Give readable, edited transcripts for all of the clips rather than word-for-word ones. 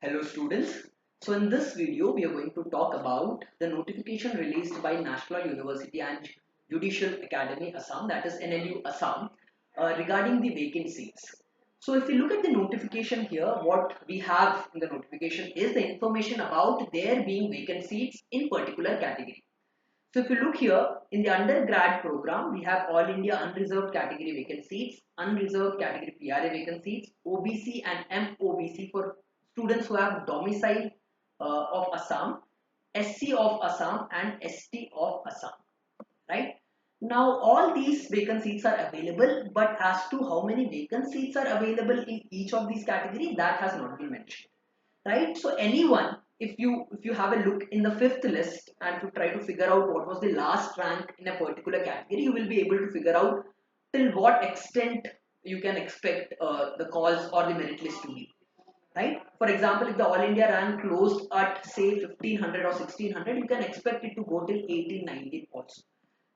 Hello students. So in this video we are going to talk about the notification released by National University and Judicial Academy Assam, that is NLU Assam, regarding the vacant seats. So if you look at the notification here, what we have in the notification is the information about there being vacant seats in particular category. So if you look here in the undergrad program, we have All India Unreserved Category Vacant Seats, Unreserved Category PRA Vacant Seats, OBC and MOBC for students who have domicile of Assam, SC of Assam and ST of Assam, right? Now all these vacant seats are available, but as to how many vacant seats are available in each of these categories, that has not been mentioned, right? So anyone, if you have a look in the fifth list and to try to figure out what was the last rank in a particular category, you will be able to figure out till what extent you can expect the calls or the merit list to be, right? For example, if the all India rank closed at say 1500 or 1600, you can expect it to go till 1819 also.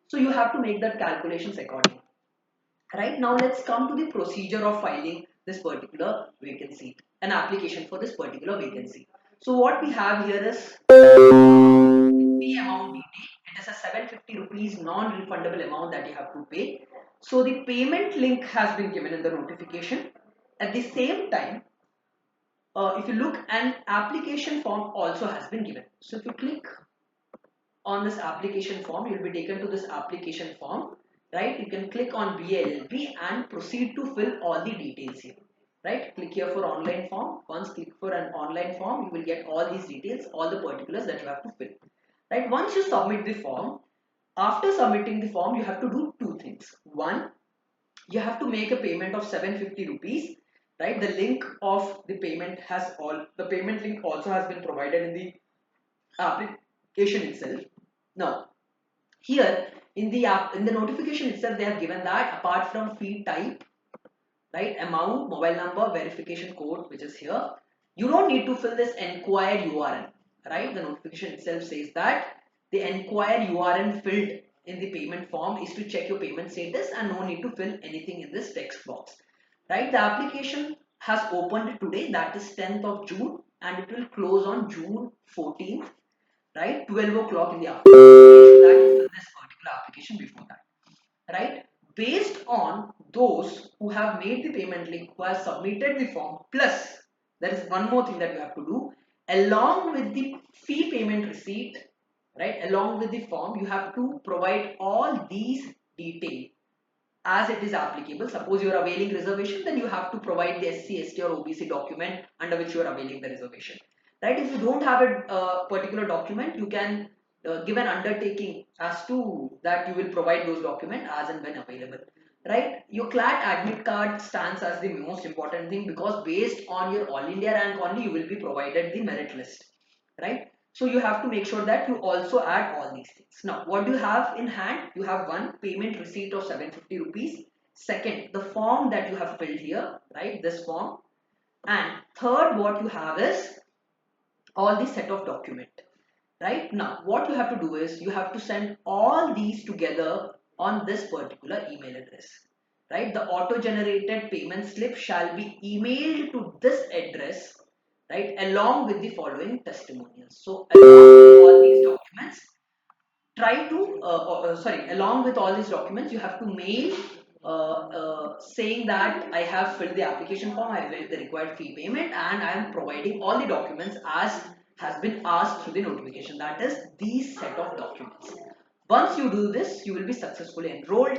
So you have to make that calculations accordingly. Right now, let's come to the procedure of filing this particular vacancy, an application for this particular vacancy. So what we have here is fee amount detail. It is a 750 rupees non-refundable amount that you have to pay. So the payment link has been given in the notification. At the same time, if you look, an application form also has been given. So if you click on this application form, you'll be taken to this application form, right? You can click on BLLB and proceed to fill all the details here, right? Click here for online form. Once click for an online form, you will get all these details, all the particulars that you have to fill, right? Once you submit the form, after submitting the form, you have to do two things. One, you have to make a payment of 750 rupees, right? The link of the payment has all, the payment link also has been provided in the application itself. Now, here in the app, in the notification itself, they have given that apart from fee type, right, amount, mobile number, verification code, which is here, you don't need to fill this enquire URN, right? The notification itself says that the enquire URN filled in the payment form is to check your payment status and no need to fill anything in this text box, right? The application has opened today, that is 10th of June, and it will close on June 14th, right? 12 o'clock in the afternoon. Make sure that you fill this particular application before that, right? Based on those who have made the payment link, who have submitted the form, plus there is one more thing that you have to do along with the fee payment receipt, right? Along with the form, you have to provide all these details as it is applicable. Suppose you are availing reservation, then you have to provide the SC, ST or OBC document under which you are availing the reservation, right? If you don't have a particular document, you can give an undertaking as to that you will provide those documents as and when available, right? Your Clat admit card stands as the most important thing, because based on your all India rank only you will be provided the merit list, right? So you have to make sure that you also add all these things. Now, what do you have in hand? You have one, payment receipt of 750 rupees. Second, the form that you have filled here, right? This form. And third, what you have is all the set of document, right? Now, what you have to do is you have to send all these together on this particular email address, right? The auto-generated payment slip shall be emailed to this address, right, along with the following testimonials. So along with all these documents, try to sorry, along with all these documents, you have to mail saying that I have filled the application form, I have made the required fee payment, and I am providing all the documents as has been asked through the notification, that is these set of documents. Once you do this, you will be successfully enrolled.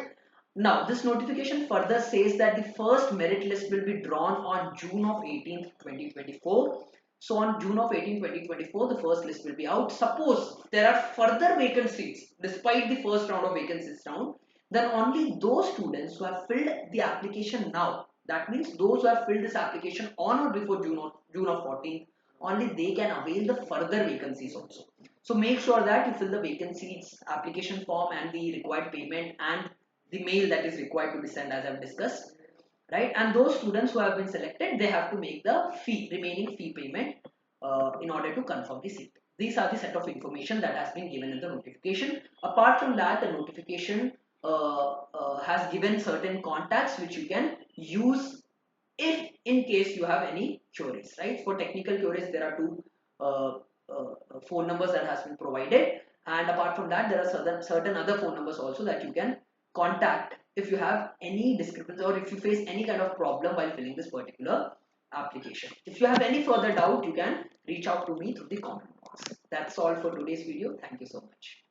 Now, this notification further says that the first merit list will be drawn on June of 18th, 2024. So on June of 18th, 2024, the first list will be out. Suppose there are further vacant seats despite the first round of vacancies round, then only those students who have filled the application now, that means those who have filled this application on or before June of 14th, only they can avail the further vacancies also. So make sure that you fill the vacancies application form and the required payment and the mail that is required to be sent, as I've discussed, right? And those students who have been selected, they have to make the remaining fee payment in order to confirm the seat. These are the set of information that has been given in the notification. Apart from that, the notification has given certain contacts which you can use if in case you have any queries, right? For technical queries, there are two uh, phone numbers that has been provided, and apart from that, there are certain other phone numbers also that you can contact if you have any discrepancy or if you face any kind of problem while filling this particular application. If you have any further doubt, you can reach out to me through the comment box. That's all for today's video. Thank you so much.